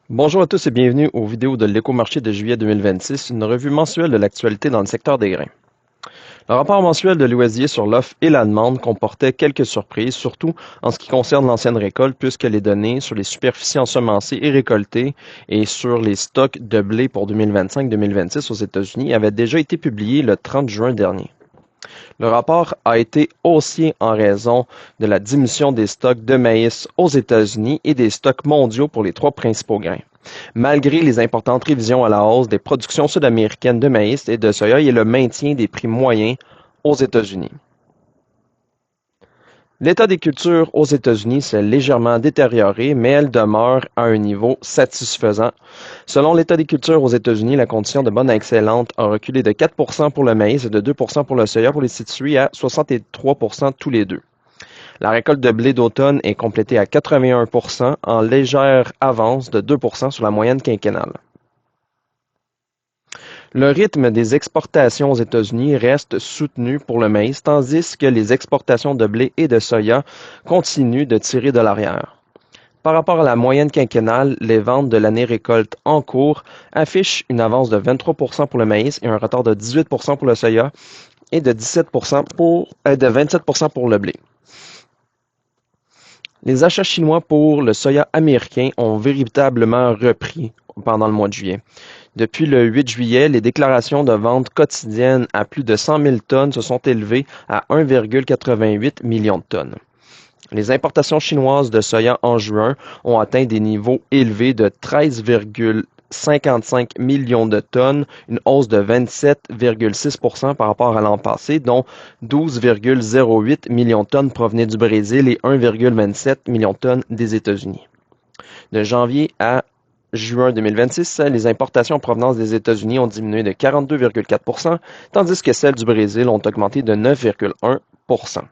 Bonjour à tous et bienvenue aux vidéos de l'Écomarché de juillet 2026, une revue mensuelle de l'actualité dans le secteur des grains. Le rapport mensuel de Loisier sur l'offre et la demande comportait quelques surprises, surtout en ce qui concerne l'ancienne récolte, puisque les données sur les superficies ensemencées et récoltées et sur les stocks de blé pour 2025-2026 aux États-Unis avaient déjà été publiés le 30 juin dernier. Le rapport a été haussier en raison de la diminution des stocks de maïs aux États-Unis et des stocks mondiaux pour les trois principaux grains, malgré les importantes révisions à la hausse des productions sud-américaines de maïs et de soya et le maintien des prix moyens aux États-Unis. L'état des cultures aux États-Unis s'est légèrement détérioré, mais elle demeure à un niveau satisfaisant. Selon l'état des cultures aux États-Unis, la condition de bonne à excellente a reculé de 4% pour le maïs et de 2% pour le soya pour les situer à 63% tous les deux. La récolte de blé d'automne est complétée à 81% en légère avance de 2% sur la moyenne quinquennale. Le rythme des exportations aux États-Unis reste soutenu pour le maïs, tandis que les exportations de blé et de soya continuent de tirer de l'arrière. Par rapport à la moyenne quinquennale, les ventes de l'année récolte en cours affichent une avance de 23% pour le maïs et un retard de 18% pour le soya et de 27% pour le blé. Les achats chinois pour le soya américain ont véritablement repris pendant le mois de juillet. Depuis le 8 juillet, les déclarations de vente quotidiennes à plus de 100 000 tonnes se sont élevées à 1,88 million de tonnes. Les importations chinoises de soya en juin ont atteint des niveaux élevés de 13,55 millions de tonnes, une hausse de 27,6% par rapport à l'an passé, dont 12,08 millions de tonnes provenaient du Brésil et 1,27 millions de tonnes des États-Unis. De janvier à juin 2026, les importations en provenance des États-Unis ont diminué de 42,4%, tandis que celles du Brésil ont augmenté de 9,1%.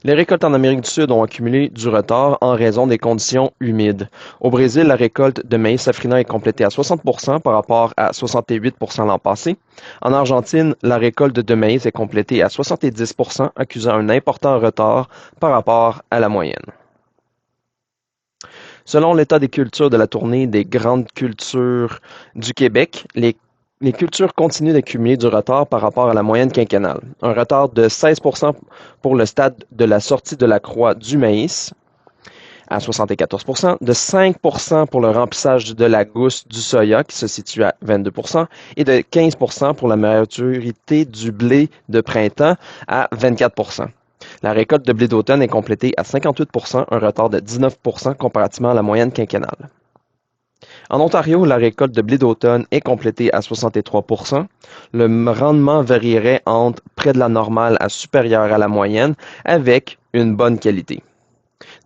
Les récoltes en Amérique du Sud ont accumulé du retard en raison des conditions humides. Au Brésil, la récolte de maïs safrinat est complétée à 60% par rapport à 68% l'an passé. En Argentine, la récolte de maïs est complétée à 70%, accusant un important retard par rapport à la moyenne. Selon l'état des cultures de la tournée des grandes cultures du Québec, les cultures continuent d'accumuler du retard par rapport à la moyenne quinquennale. Un retard de 16% pour le stade de la sortie de la croix du maïs à 74%, de 5% pour le remplissage de la gousse du soya qui se situe à 22% et de 15% pour la maturité du blé de printemps à 24%. La récolte de blé d'automne est complétée à 58%, un retard de 19% comparativement à la moyenne quinquennale. En Ontario, la récolte de blé d'automne est complétée à 63%. Le rendement varierait entre près de la normale à supérieur à la moyenne avec une bonne qualité.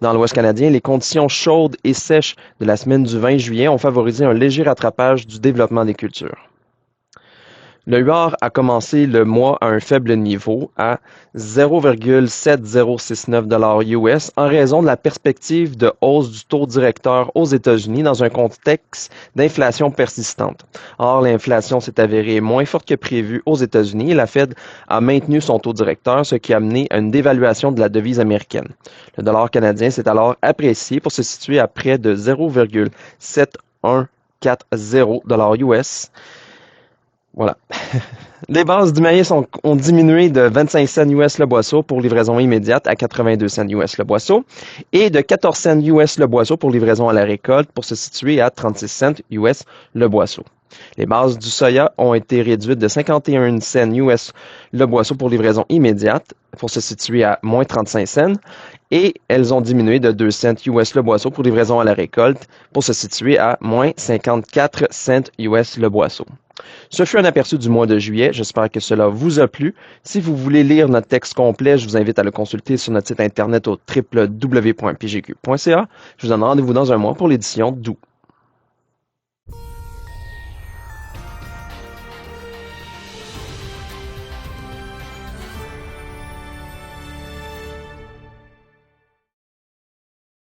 Dans l'Ouest canadien, les conditions chaudes et sèches de la semaine du 20 juillet ont favorisé un léger rattrapage du développement des cultures. Le huard a commencé le mois à un faible niveau, à 0,7069 US, en raison de la perspective de hausse du taux directeur aux États-Unis dans un contexte d'inflation persistante. Or, l'inflation s'est avérée moins forte que prévu aux États-Unis et la Fed a maintenu son taux directeur, ce qui a amené à une dévaluation de la devise américaine. Le dollar canadien s'est alors apprécié pour se situer à près de 0,7140 US. Voilà. Les bases du maïs ont diminué de 25 cents US le boisseau pour livraison immédiate à 82 cents US le boisseau et de 14 cents US le boisseau pour livraison à la récolte pour se situer à 36 cents US le boisseau. Les bases du soya ont été réduites de 51 cents US le boisseau pour livraison immédiate pour se situer à moins 35 cents et elles ont diminué de 2 cents US le boisseau pour livraison à la récolte pour se situer à moins 54 cents US le boisseau. Ce fut un aperçu du mois de juillet. J'espère que cela vous a plu. Si vous voulez lire notre texte complet, je vous invite à le consulter sur notre site internet au www.pgq.ca. Je vous donne rendez-vous dans un mois pour l'édition d'août.